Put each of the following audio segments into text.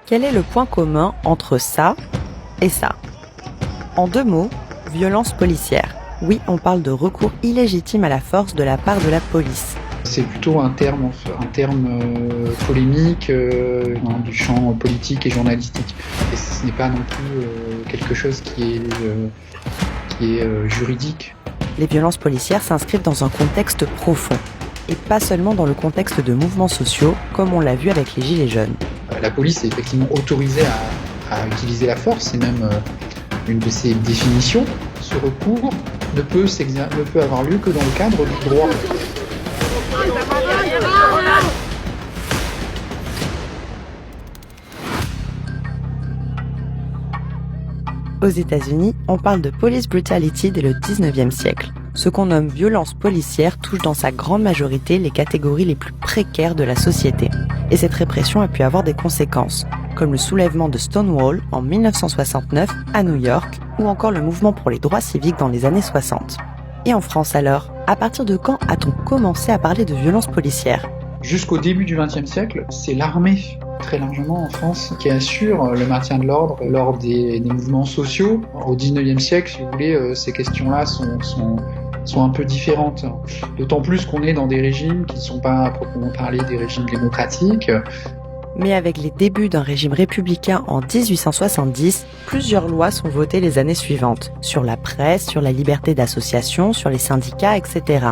Quel est le point commun entre ça et ça? En 2 mots, violence policière. Oui, on parle de recours illégitime à la force de la part de la police. C'est plutôt un terme polémique du champ politique et journalistique. Et ce n'est pas non plus quelque chose qui est juridique. Les violences policières s'inscrivent dans un contexte profond, et pas seulement dans le contexte de mouvements sociaux, comme on l'a vu avec les Gilets jaunes. La police est effectivement autorisée à utiliser la force, c'est même une de ses définitions. Ce recours ne peut avoir lieu que dans le cadre du droit. Aux États-Unis, on parle de police brutality dès le 19e siècle. Ce qu'on nomme violence policière touche dans sa grande majorité les catégories les plus précaires de la société. Et cette répression a pu avoir des conséquences, comme le soulèvement de Stonewall en 1969 à New York, ou encore le mouvement pour les droits civiques dans les années 60. Et en France alors, à partir de quand a-t-on commencé à parler de violence policière? Jusqu'au début du XXe siècle, c'est l'armée, très largement en France, qui assure le maintien de l'ordre lors des mouvements sociaux. Au XIXe siècle, si vous voulez, ces questions-là sont un peu différentes. D'autant plus qu'on est dans des régimes qui ne sont pas à proprement parler des régimes démocratiques. Mais avec les débuts d'un régime républicain en 1870, plusieurs lois sont votées les années suivantes, sur la presse, sur la liberté d'association, sur les syndicats, etc.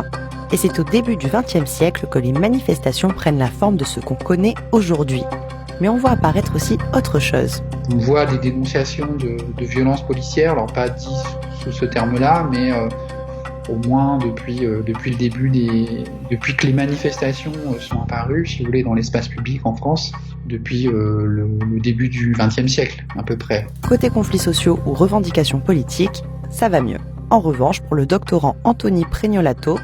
Et c'est au début du XXe siècle que les manifestations prennent la forme de ce qu'on connaît aujourd'hui. Mais on voit apparaître aussi autre chose. On voit des dénonciations de violences policières, alors pas dit sous ce terme-là, mais au moins depuis le début depuis que les manifestations sont apparues, si vous voulez, dans l'espace public en France, depuis le début du XXe siècle, à peu près. Côté conflits sociaux ou revendications politiques, ça va mieux. En revanche, pour le doctorant Anthony Pregnolato,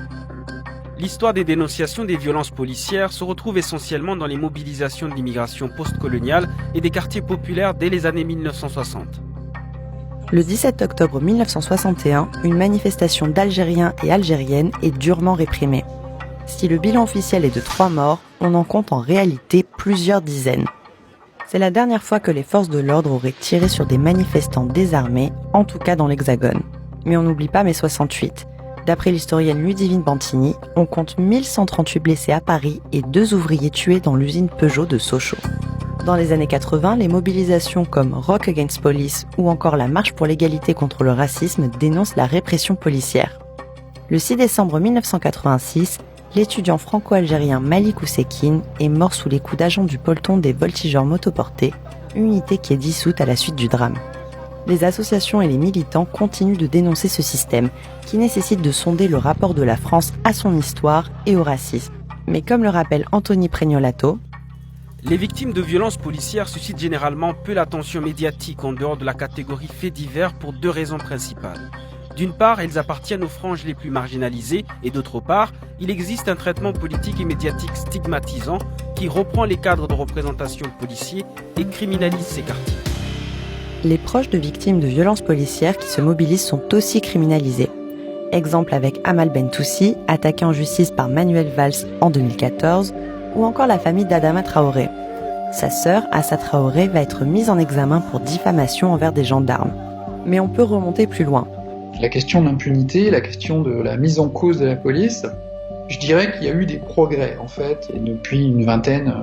l'histoire des dénonciations des violences policières se retrouve essentiellement dans les mobilisations de l'immigration post-coloniale et des quartiers populaires dès les années 1960. Le 17 octobre 1961, une manifestation d'Algériens et Algériennes est durement réprimée. Si le bilan officiel est de 3 morts, on en compte en réalité plusieurs dizaines. C'est la dernière fois que les forces de l'ordre auraient tiré sur des manifestants désarmés, en tout cas dans l'Hexagone. Mais on n'oublie pas mai 68. D'après l'historienne Ludivine Bantini, on compte 1138 blessés à Paris et 2 ouvriers tués dans l'usine Peugeot de Sochaux. Dans les années 80, les mobilisations comme Rock Against Police ou encore la Marche pour l'égalité contre le racisme dénoncent la répression policière. Le 6 décembre 1986, l'étudiant franco-algérien Malik Oussekine est mort sous les coups d'agents du peloton des voltigeurs motoportés, unité qui est dissoute à la suite du drame. Les associations et les militants continuent de dénoncer ce système, qui nécessite de sonder le rapport de la France à son histoire et au racisme. Mais comme le rappelle Anthony Pregnolato, les victimes de violences policières suscitent généralement peu l'attention médiatique en dehors de la catégorie faits divers pour 2 raisons principales. D'une part, elles appartiennent aux franges les plus marginalisées et d'autre part, il existe un traitement politique et médiatique stigmatisant qui reprend les cadres de représentation policiers et criminalise ces quartiers. Les proches de victimes de violences policières qui se mobilisent sont aussi criminalisés. Exemple avec Amal Bentoussi, attaqué en justice par Manuel Valls en 2014, ou encore la famille d'Adama Traoré. Sa sœur, Assa Traoré, va être mise en examen pour diffamation envers des gendarmes. Mais on peut remonter plus loin. La question d'impunité, la question de la mise en cause de la police, je dirais qu'il y a eu des progrès, en fait, depuis une vingtaine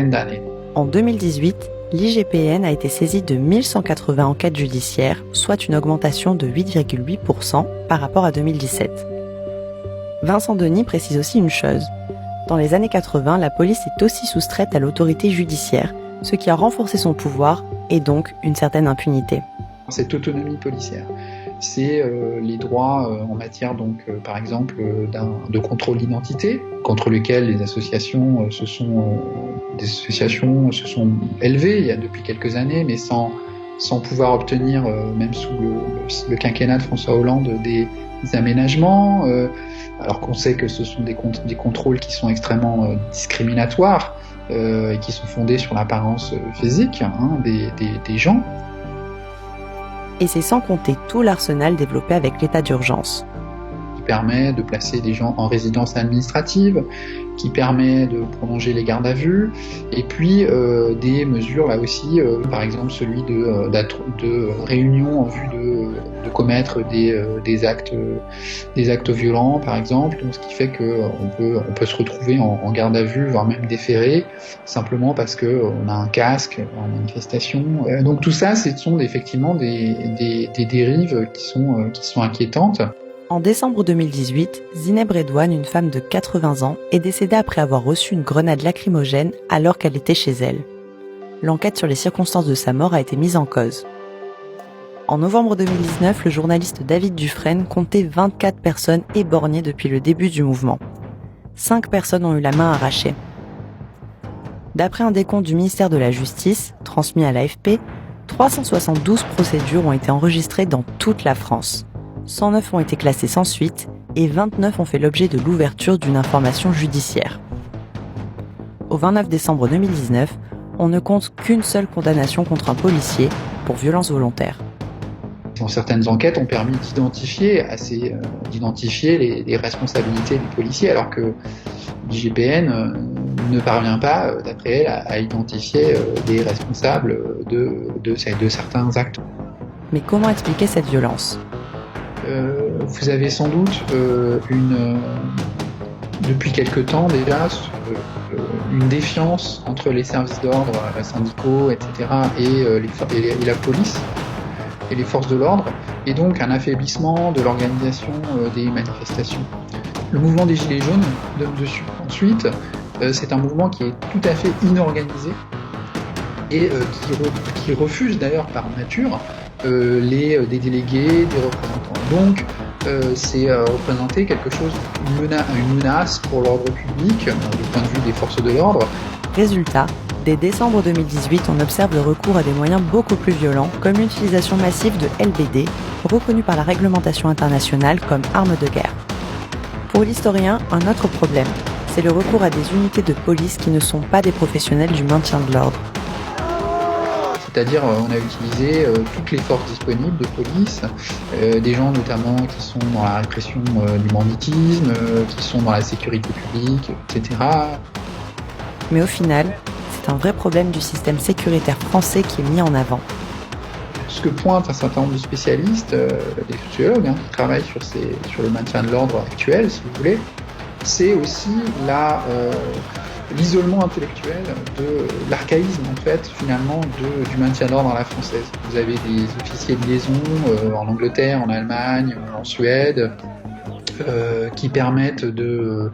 d'années. En 2018, l'IGPN a été saisie de 1180 enquêtes judiciaires, soit une augmentation de 8,8% par rapport à 2017. Vincent Denis précise aussi une chose. Dans les années 80, la police est aussi soustraite à l'autorité judiciaire, ce qui a renforcé son pouvoir et donc une certaine impunité. Cette autonomie policière, c'est les droits en matière, par exemple, de contrôle d'identité, contre lequel les associations se sont élevées depuis quelques années, mais sans pouvoir obtenir, même sous le quinquennat de François Hollande, des aménagements, alors qu'on sait que ce sont des contrôles qui sont extrêmement discriminatoires et qui sont fondés sur l'apparence physique des gens. Et c'est sans compter tout l'arsenal développé avec l'état d'urgence. permet de placer des gens en résidence administrative, qui permet de prolonger les gardes à vue, et puis des mesures là aussi, par exemple celui de réunion en vue de commettre des actes violents par exemple, donc ce qui fait qu'on peut se retrouver en garde à vue, voire même déféré, simplement parce qu'on a un casque en manifestation. Donc tout ça, ce sont effectivement des dérives qui sont inquiétantes. En décembre 2018, Zineb Redouane, une femme de 80 ans, est décédée après avoir reçu une grenade lacrymogène alors qu'elle était chez elle. L'enquête sur les circonstances de sa mort a été mise en cause. En novembre 2019, le journaliste David Dufresne comptait 24 personnes éborgnées depuis le début du mouvement. 5 personnes ont eu la main arrachée. D'après un décompte du ministère de la Justice, transmis à l'AFP, 372 procédures ont été enregistrées dans toute la France. 109 ont été classées sans suite et 29 ont fait l'objet de l'ouverture d'une information judiciaire. Au 29 décembre 2019, on ne compte qu'une seule condamnation contre un policier pour violence volontaire. Certaines enquêtes ont permis d'identifier les responsabilités des policiers, alors que l'IGPN ne parvient pas, d'après elle, à identifier les responsables de certains actes. Mais comment expliquer cette violence ? Vous avez sans doute depuis quelque temps déjà une défiance entre les services d'ordre syndicaux, etc. et la police et les forces de l'ordre, et donc un affaiblissement de l'organisation des manifestations. Le mouvement des Gilets jaunes donne dessus. Ensuite, c'est un mouvement qui est tout à fait inorganisé et qui refuse d'ailleurs par nature des délégués, des représentants. Donc, c'est représenter quelque chose, une menace pour l'ordre public, du point de vue des forces de l'ordre. Résultat, dès décembre 2018, on observe le recours à des moyens beaucoup plus violents, comme l'utilisation massive de LBD, reconnue par la réglementation internationale comme arme de guerre. Pour l'historien, un autre problème, c'est le recours à des unités de police qui ne sont pas des professionnels du maintien de l'ordre. C'est-à-dire, on a utilisé toutes les forces disponibles de police, des gens notamment qui sont dans la répression du banditisme, qui sont dans la sécurité publique, etc. Mais au final, c'est un vrai problème du système sécuritaire français qui est mis en avant. Ce que pointent un certain nombre de spécialistes, des sociologues, qui travaillent sur le maintien de l'ordre actuel, si vous voulez, c'est aussi l'isolement intellectuel de l'archaïsme, en fait, finalement, du maintien de l'ordre à la française. Vous avez des officiers de liaison en Angleterre, en Allemagne, en Suède, qui permettent donc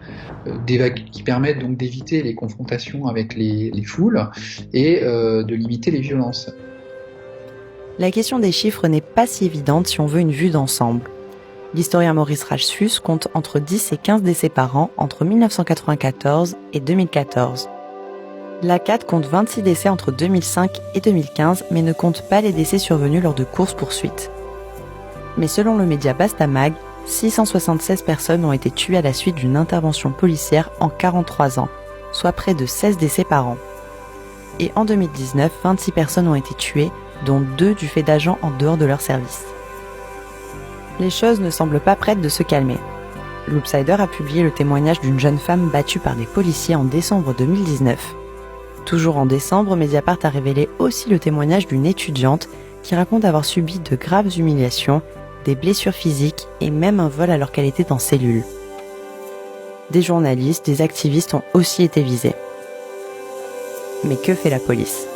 d'éviter les confrontations avec les foules et de limiter les violences. La question des chiffres n'est pas si évidente si on veut une vue d'ensemble. L'historien Maurice Rachsus compte entre 10 et 15 décès par an entre 1994 et 2014. L'ACAT compte 26 décès entre 2005 et 2015, mais ne compte pas les décès survenus lors de courses-poursuites. Mais selon le média Bastamag, 676 personnes ont été tuées à la suite d'une intervention policière en 43 ans, soit près de 16 décès par an. Et en 2019, 26 personnes ont été tuées, dont 2 du fait d'agents en dehors de leur service. Les choses ne semblent pas prêtes de se calmer. Loopsider a publié le témoignage d'une jeune femme battue par des policiers en décembre 2019. Toujours en décembre, Mediapart a révélé aussi le témoignage d'une étudiante qui raconte avoir subi de graves humiliations, des blessures physiques et même un vol alors qu'elle était en cellule. Des journalistes, des activistes ont aussi été visés. Mais que fait la police ?